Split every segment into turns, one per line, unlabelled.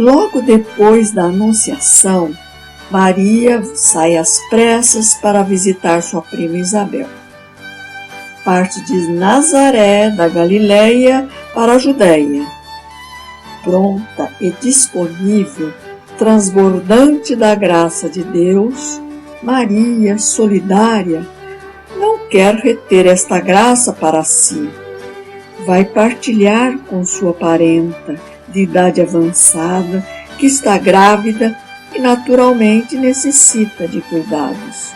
Logo depois da Anunciação, Maria sai às pressas para visitar sua prima Isabel. Parte de Nazaré, da Galileia, para a Judéia. Pronta e disponível, transbordante da graça de Deus, Maria, solidária, não quer reter esta graça para si. Vai partilhar com sua parenta, de idade avançada, que está grávida e naturalmente necessita de cuidados.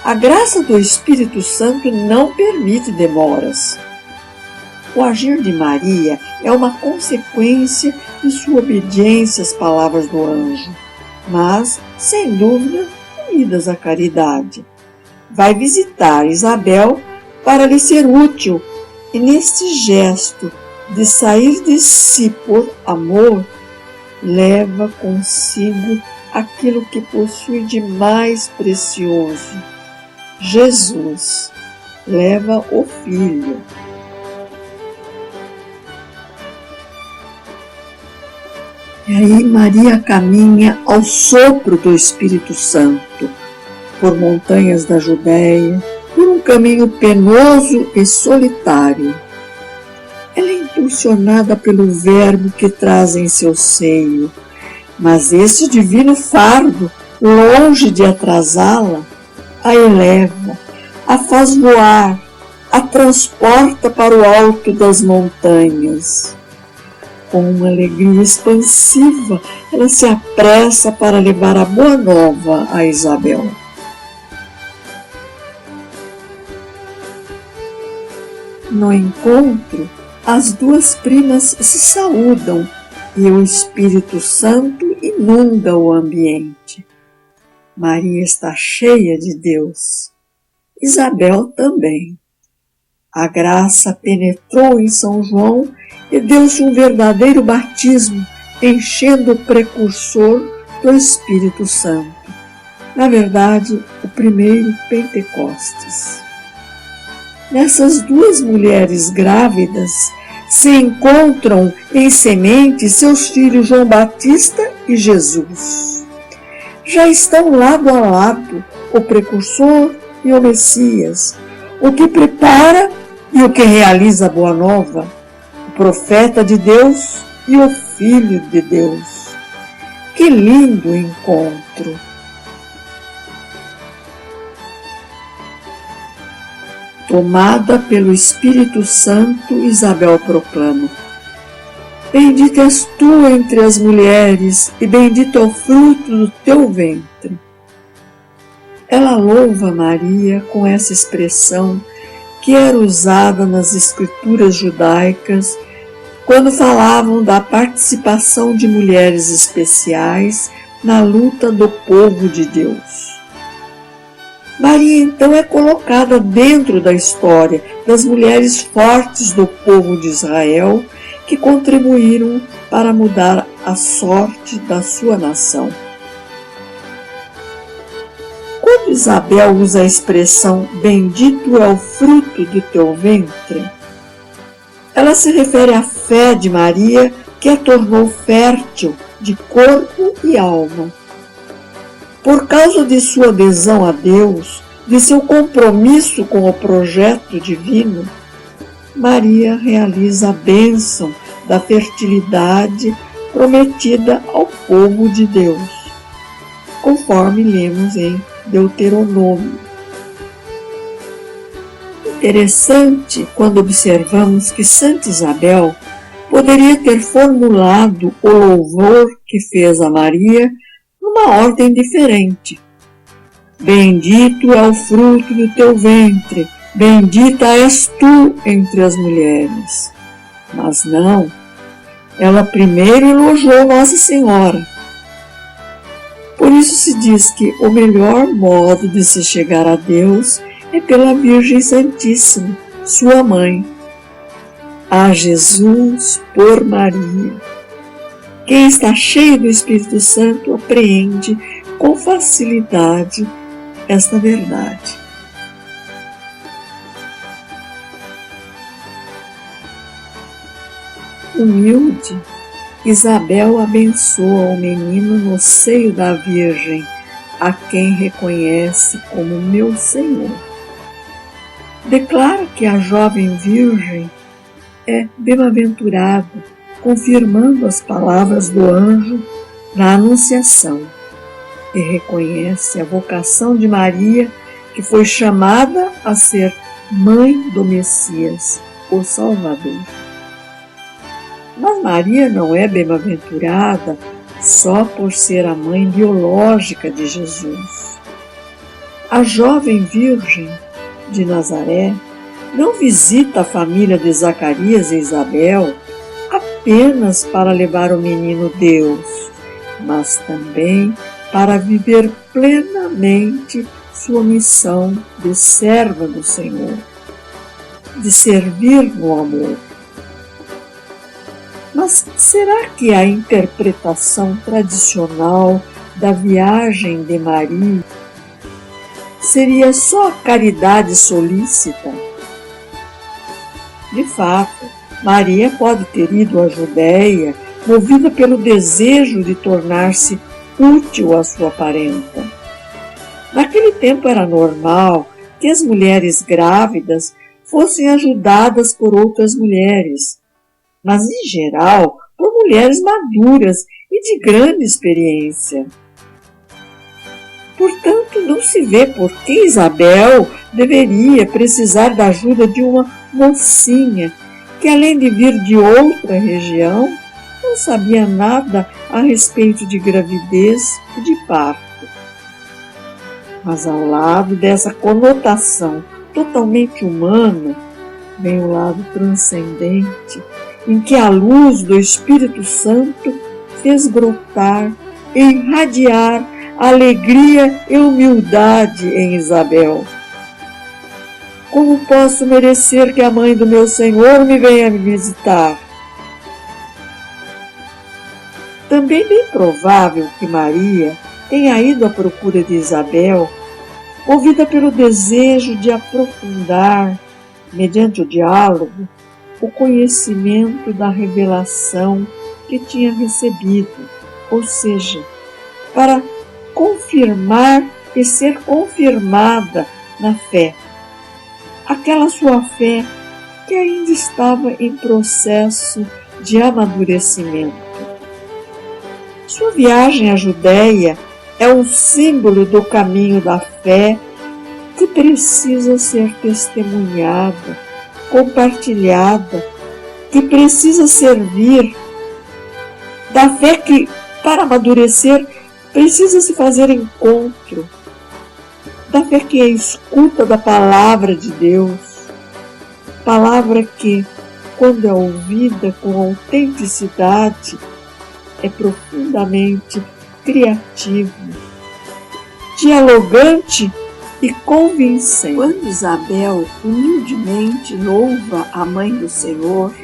A graça do Espírito Santo não permite demoras. O agir de Maria é uma consequência de sua obediência às palavras do anjo, mas, sem dúvida, unidas à caridade. Vai visitar Isabel para lhe ser útil, e neste gesto de sair de si por amor, leva consigo aquilo que possui de mais precioso. Jesus leva o Filho. E aí Maria caminha ao sopro do Espírito Santo, por montanhas da Judéia, por um caminho penoso e solitário. Ela é impulsionada pelo Verbo que traz em seu seio, mas esse divino fardo, longe de atrasá-la, a eleva, a faz voar, a transporta para o alto das montanhas. Com uma alegria expansiva, ela se apressa para levar a boa nova a Isabel. No encontro, as duas primas se saúdam e o Espírito Santo inunda o ambiente. Maria está cheia de Deus. Isabel também. A graça penetrou em São João e deu-se um verdadeiro batismo, enchendo o precursor do Espírito Santo. Na verdade, o primeiro Pentecostes. Nessas duas mulheres grávidas se encontram em semente seus filhos João Batista e Jesus. Já estão lado a lado o precursor e o Messias, o que prepara e o que realiza a Boa Nova, o profeta de Deus e o Filho de Deus. Que lindo encontro! Tomada pelo Espírito Santo, Isabel proclama: Bendita és tu entre as mulheres, e bendito é o fruto do teu ventre. Ela louva Maria com essa expressão que era usada nas escrituras judaicas quando falavam da participação de mulheres especiais na luta do povo de Deus. Maria então é colocada dentro da história das mulheres fortes do povo de Israel que contribuíram para mudar a sorte da sua nação. Quando Isabel usa a expressão bendito é o fruto do teu ventre, ela se refere à fé de Maria que a tornou fértil de corpo e alma. Por causa de sua adesão a Deus, de seu compromisso com o projeto divino, Maria realiza a bênção da fertilidade prometida ao povo de Deus, conforme lemos em Deuteronômio. Interessante quando observamos que Santa Isabel poderia ter formulado o louvor que fez a Maria numa ordem diferente. Bendito é o fruto do teu ventre, bendita és tu entre as mulheres. Mas não, ela primeiro elogiou Nossa Senhora. Por isso se diz que o melhor modo de se chegar a Deus é pela Virgem Santíssima, sua mãe. A Jesus por Maria. Quem está cheio do Espírito Santo apreende com facilidade esta verdade. Humilde, Isabel abençoa o menino no seio da Virgem, a quem reconhece como meu Senhor. Declara que a jovem virgem é bem-aventurada, confirmando as palavras do anjo na Anunciação, e reconhece a vocação de Maria, que foi chamada a ser mãe do Messias, o Salvador. Mas Maria não é bem-aventurada só por ser a mãe biológica de Jesus. A jovem virgem de Nazaré não visita a família de Zacarias e Isabel apenas para levar o menino Deus, mas também para viver plenamente sua missão de serva do Senhor, de servir no amor. Mas será que a interpretação tradicional da viagem de Maria seria só caridade solícita? De fato, Maria pode ter ido à Judéia movida pelo desejo de tornar-se útil à sua parenta. Naquele tempo era normal que as mulheres grávidas fossem ajudadas por outras mulheres, mas em geral por mulheres maduras e de grande experiência. Portanto, não se vê por que Isabel deveria precisar da ajuda de uma mocinha que, além de vir de outra região, não sabia nada a respeito de gravidez e de parto. Mas ao lado dessa conotação totalmente humana, vem o lado transcendente, em que a luz do Espírito Santo fez brotar e irradiar alegria e humildade em Isabel. Como posso merecer que a mãe do meu Senhor me venha me visitar? Também é bem provável que Maria tenha ido à procura de Isabel, movida pelo desejo de aprofundar, mediante o diálogo, o conhecimento da revelação que tinha recebido, ou seja, para confirmar e ser confirmada na fé. Aquela sua fé que ainda estava em processo de amadurecimento. Sua viagem à Judéia é um símbolo do caminho da fé que precisa ser testemunhada, compartilhada, que precisa servir, da fé que, para amadurecer, precisa se fazer encontro, da fé que é escuta da palavra de Deus, palavra que, quando é ouvida com autenticidade, é profundamente criativa, dialogante e convincente. Quando Isabel humildemente louva a mãe do Senhor,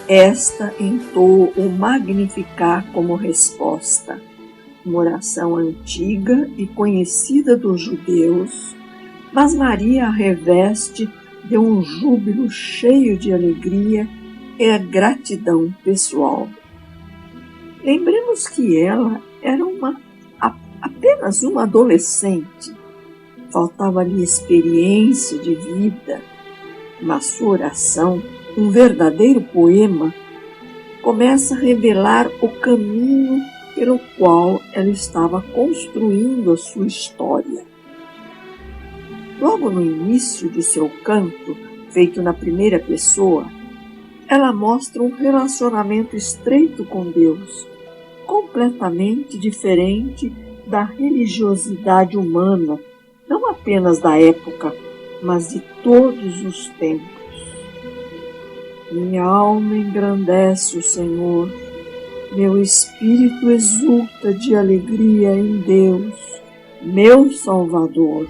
esta entoa o Magnificat como resposta, uma oração antiga e conhecida dos judeus, mas Maria a reveste de um júbilo cheio de alegria e gratidão pessoal. Lembremos que ela era apenas uma adolescente, faltava-lhe experiência de vida, mas sua oração, um verdadeiro poema, começa a revelar o caminho pelo qual ela estava construindo a sua história. Logo no início de seu canto, feito na primeira pessoa, ela mostra um relacionamento estreito com Deus, completamente diferente da religiosidade humana, não apenas da época, mas de todos os tempos. Minha alma engrandece o Senhor, meu espírito exulta de alegria em Deus, meu Salvador.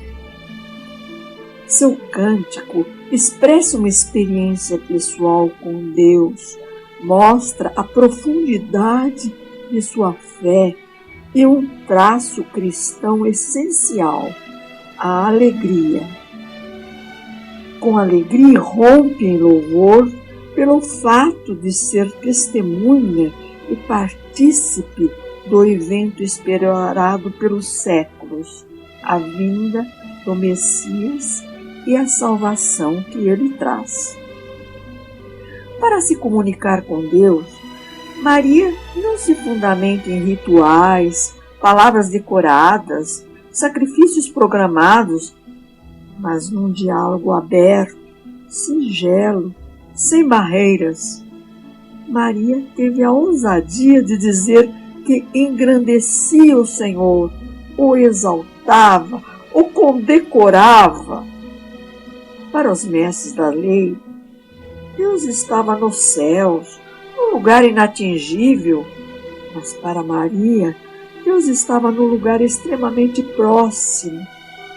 Seu cântico expressa uma experiência pessoal com Deus, mostra a profundidade de sua fé e um traço cristão essencial, a alegria. Com alegria rompe em louvor pelo fato de ser testemunha e partícipe do evento esperado pelos séculos, a vinda do Messias e a salvação que ele traz. Para se comunicar com Deus, Maria não se fundamenta em rituais, palavras decoradas, sacrifícios programados, mas num diálogo aberto, singelo, sem barreiras. Maria teve a ousadia de dizer que engrandecia o Senhor, o exaltava, o condecorava. Para os mestres da lei, Deus estava nos céus, num lugar inatingível, mas para Maria, Deus estava num lugar extremamente próximo,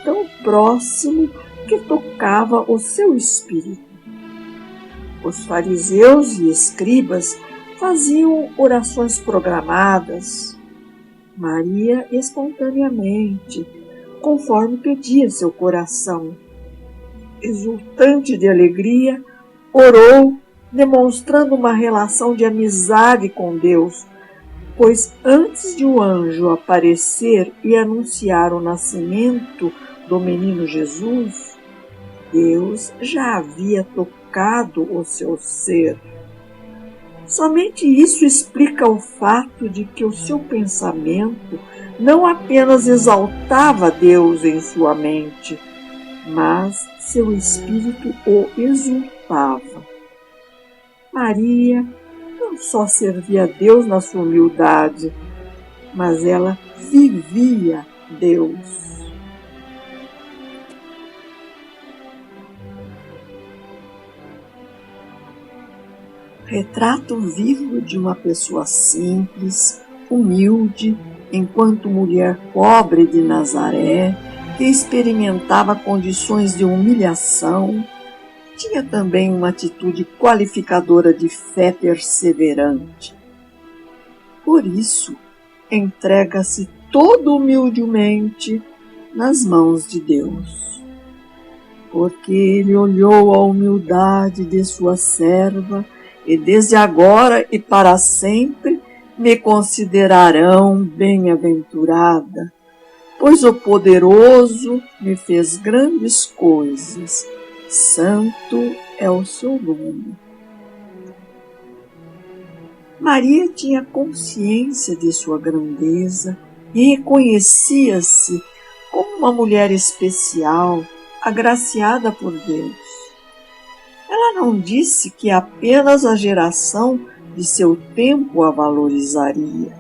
tão próximo que tocava o seu espírito. Os fariseus e escribas faziam orações programadas. Maria, espontaneamente, conforme pedia seu coração. Exultante de alegria, orou, demonstrando uma relação de amizade com Deus, pois antes de o anjo aparecer e anunciar o nascimento do menino Jesus, Deus já havia tocado o seu ser. Somente isso explica o fato de que o seu pensamento não apenas exaltava Deus em sua mente, mas seu espírito o exultava. Maria não só servia a Deus na sua humildade, mas ela vivia Deus. Retrato vivo de uma pessoa simples, humilde, enquanto mulher pobre de Nazaré, que experimentava condições de humilhação, tinha também uma atitude qualificadora de fé perseverante. Por isso, entrega-se todo humildemente nas mãos de Deus. Porque ele olhou a humildade de sua serva, e desde agora e para sempre me considerarão bem-aventurada, pois o poderoso me fez grandes coisas. Santo é o seu nome. Maria tinha consciência de sua grandeza e reconhecia-se como uma mulher especial, agraciada por Deus. Ela não disse que apenas a geração de seu tempo a valorizaria,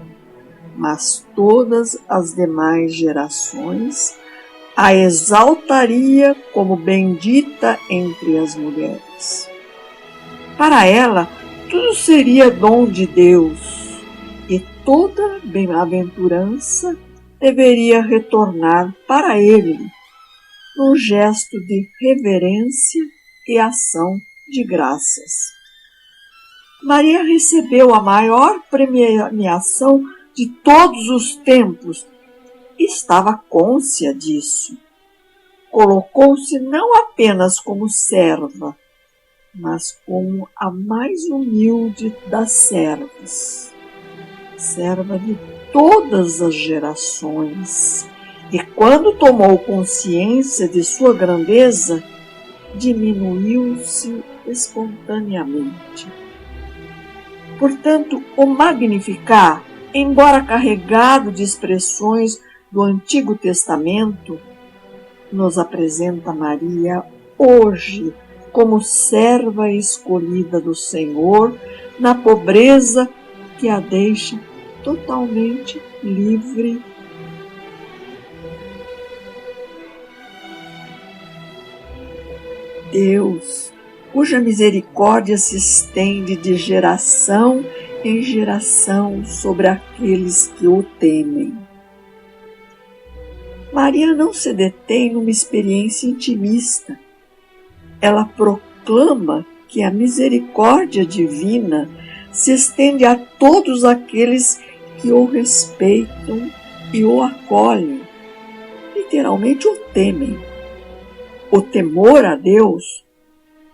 mas todas as demais gerações a exaltaria como bendita entre as mulheres. Para ela, tudo seria dom de Deus, e toda bem-aventurança deveria retornar para ele, num gesto de reverência e ação de graças. Maria recebeu a maior premiação de todos os tempos e estava cônscia disso. Colocou-se não apenas como serva, mas como a mais humilde das servas, serva de todas as gerações. E quando tomou consciência de sua grandeza, diminuiu-se espontaneamente. Portanto, o Magnificat, embora carregado de expressões do Antigo Testamento, nos apresenta Maria hoje como serva escolhida do Senhor, na pobreza que a deixa totalmente livre. Deus, cuja misericórdia se estende de geração em geração sobre aqueles que o temem. Maria não se detém numa experiência intimista. Ela proclama que a misericórdia divina se estende a todos aqueles que o respeitam e o acolhem, literalmente o temem. O temor a Deus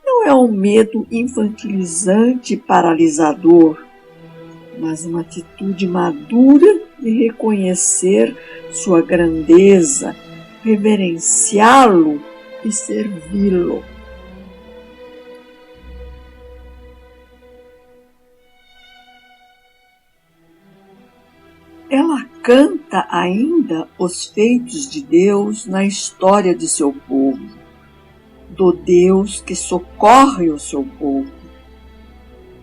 não é um medo infantilizante e paralisador. mas uma atitude madura de reconhecer sua grandeza, reverenciá-lo e servi-lo. Ela canta ainda os feitos de Deus na história de seu povo, do Deus que socorre o seu povo.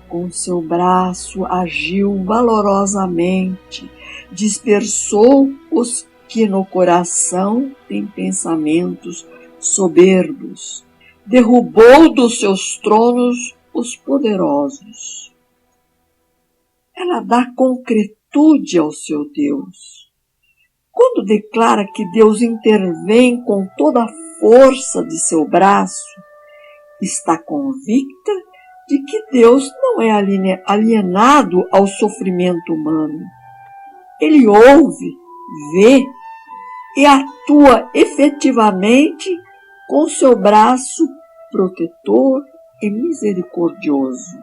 Com seu braço agiu valorosamente, dispersou os que no coração têm pensamentos soberbos, derrubou dos seus tronos os poderosos. Ela dá concretude ao seu Deus. Quando declara que Deus intervém com toda a força de seu braço, está convicta de que Deus não é alienado ao sofrimento humano. Ele ouve, vê e atua efetivamente com seu braço protetor e misericordioso.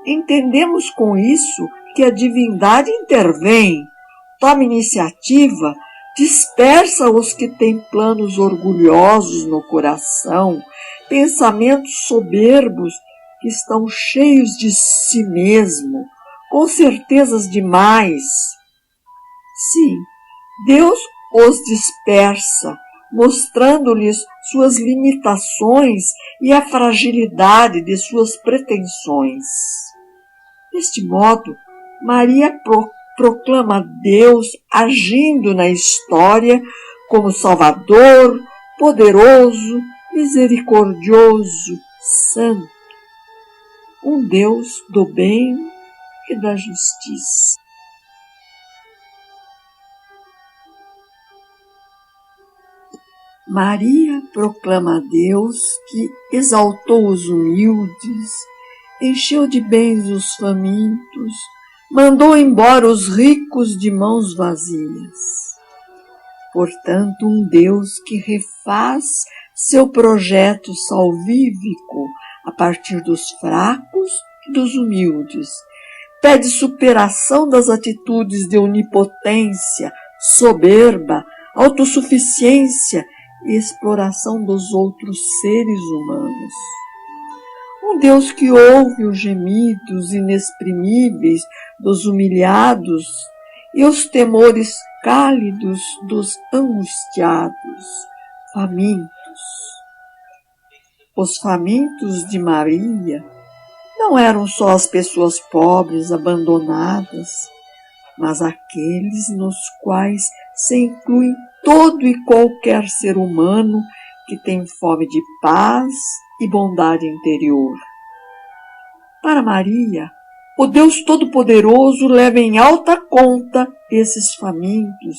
Entendemos com isso que a divindade intervém, toma iniciativa, dispersa os que têm planos orgulhosos no coração, pensamentos soberbos que estão cheios de si mesmo, com certezas demais. Sim, Deus os dispersa, mostrando-lhes suas limitações e a fragilidade de suas pretensões. Deste modo, Maria proclama Deus agindo na história como Salvador, poderoso, misericordioso, santo, um Deus do bem e da justiça. Maria proclama a Deus que exaltou os humildes, encheu de bens os famintos, mandou embora os ricos de mãos vazias. Portanto, um Deus que refaz seu projeto salvífico a partir dos fracos e dos humildes, pede superação das atitudes de onipotência, soberba, autossuficiência e exploração dos outros seres humanos. Um Deus que ouve os gemidos inexprimíveis dos humilhados e os temores cálidos dos angustiados, famintos. Os famintos de Maria não eram só as pessoas pobres, abandonadas, mas aqueles nos quais se inclui todo e qualquer ser humano que tem fome de paz e bondade interior. Para Maria, o Deus Todo-Poderoso leva em alta conta esses famintos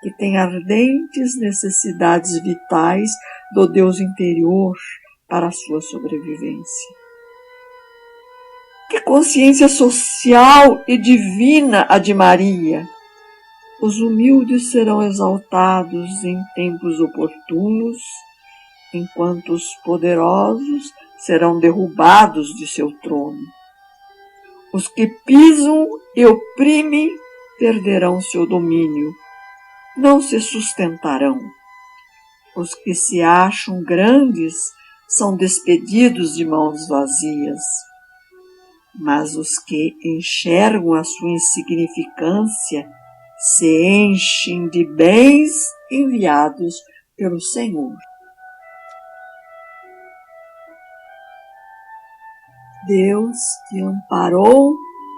que têm ardentes necessidades vitais do Deus interior para a sua sobrevivência. Que consciência social e divina a de Maria! Os humildes serão exaltados em tempos oportunos, enquanto os poderosos serão derrubados de seu trono. Os que pisam e oprimem perderão seu domínio, não se sustentarão. Os que se acham grandes são despedidos de mãos vazias, mas os que enxergam a sua insignificância se enchem de bens enviados pelo Senhor. Deus que amparou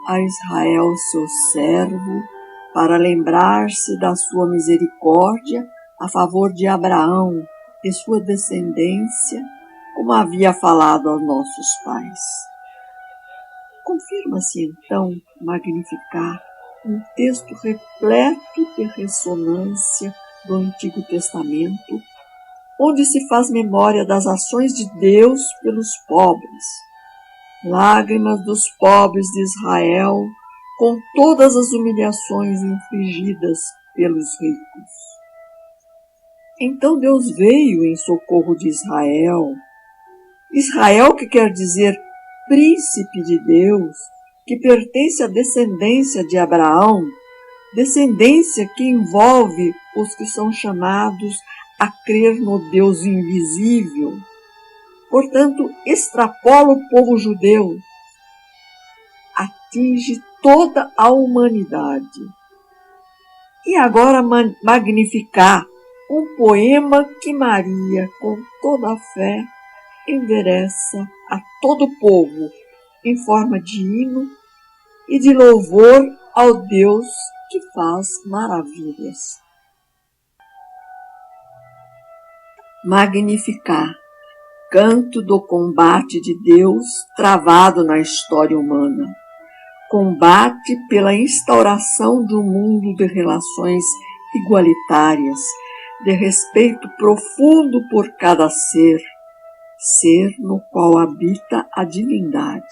a Israel, seu servo, para lembrar-se da sua misericórdia a favor de Abraão e sua descendência, como havia falado aos nossos pais. Confirma-se então Magnificat, um texto repleto de ressonância do Antigo Testamento, onde se faz memória das ações de Deus pelos pobres, lágrimas dos pobres de Israel, com todas as humilhações infligidas pelos ricos. Então Deus veio em socorro de Israel. Israel, que quer dizer príncipe de Deus, que pertence à descendência de Abraão, descendência que envolve os que são chamados a crer no Deus invisível. Portanto, extrapola o povo judeu, atinge toda a humanidade. E agora Magnificat, um poema que Maria, com toda a fé, endereça a todo o povo em forma de hino e de louvor ao Deus que faz maravilhas. Magnificat, canto do combate de Deus travado na história humana. Combate pela instauração de um mundo de relações igualitárias, de respeito profundo por cada ser, ser no qual habita a divindade.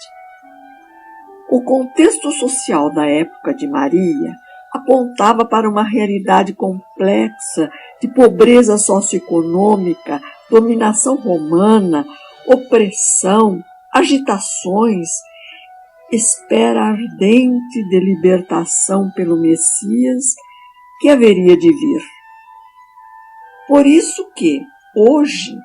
O contexto social da época de Maria apontava para uma realidade complexa de pobreza socioeconômica, dominação romana, opressão, agitações, espera ardente de libertação pelo Messias que haveria de vir. Por isso que, hoje,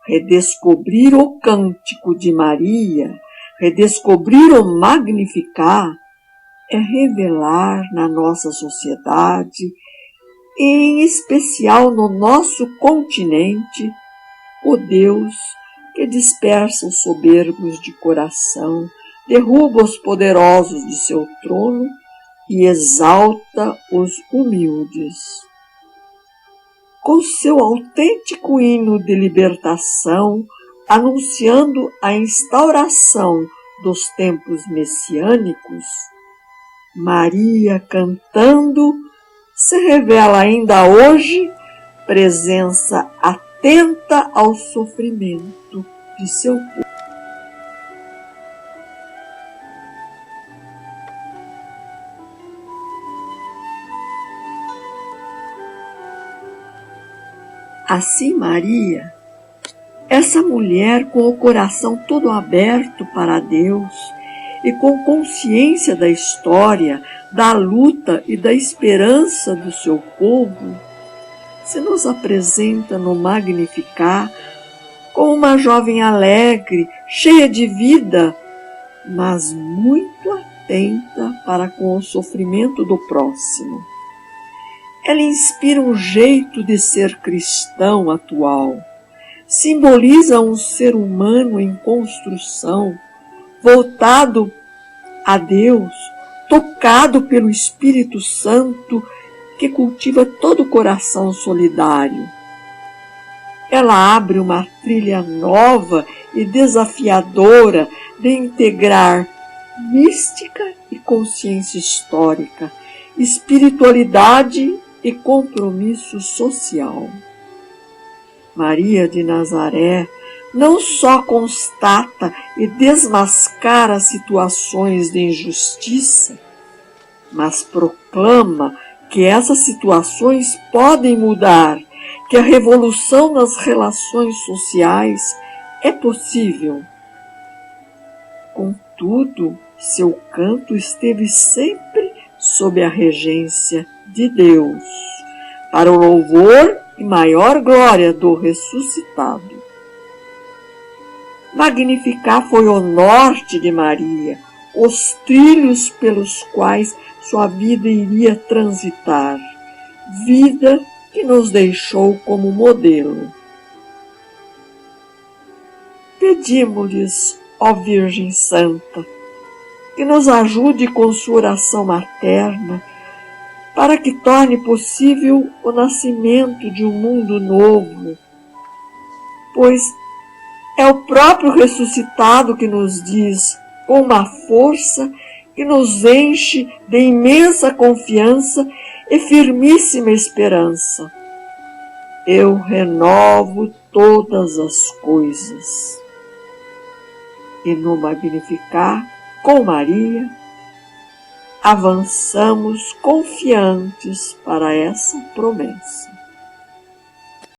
redescobrir o cântico de Maria, redescobrir o Magnificat, é revelar na nossa sociedade, e em especial no nosso continente, o Deus que dispersa os soberbos de coração, derruba os poderosos de seu trono e exalta os humildes. Com seu autêntico hino de libertação, anunciando a instauração dos tempos messiânicos, Maria, cantando, se revela ainda hoje presença atenta ao sofrimento de seu povo. Assim, Maria, essa mulher com o coração todo aberto para Deus e com consciência da história, da luta e da esperança do seu povo, se nos apresenta no Magnificat como uma jovem alegre, cheia de vida, mas muito atenta para com o sofrimento do próximo. Ela inspira um jeito de ser cristão atual, simboliza um ser humano em construção, voltado a Deus, tocado pelo Espírito Santo, que cultiva todo o coração solidário. Ela abre uma trilha nova e desafiadora de integrar mística e consciência histórica, espiritualidade e compromisso social. Maria de Nazaré não só constata e desmascara situações de injustiça, mas proclama que essas situações podem mudar, que a revolução nas relações sociais é possível. Contudo, seu canto esteve sempre sob a regência de Deus, para o louvor e maior glória do ressuscitado. Magnificat foi o norte de Maria, os trilhos pelos quais sua vida iria transitar, vida que nos deixou como modelo. Pedimos-lhes, ó Virgem Santa, que nos ajude com sua oração materna, para que torne possível o nascimento de um mundo novo, pois é o próprio ressuscitado que nos diz, com uma força que nos enche de imensa confiança e firmíssima esperança: eu renovo todas as coisas. E no Magnificat, com Maria, avançamos confiantes para essa promessa.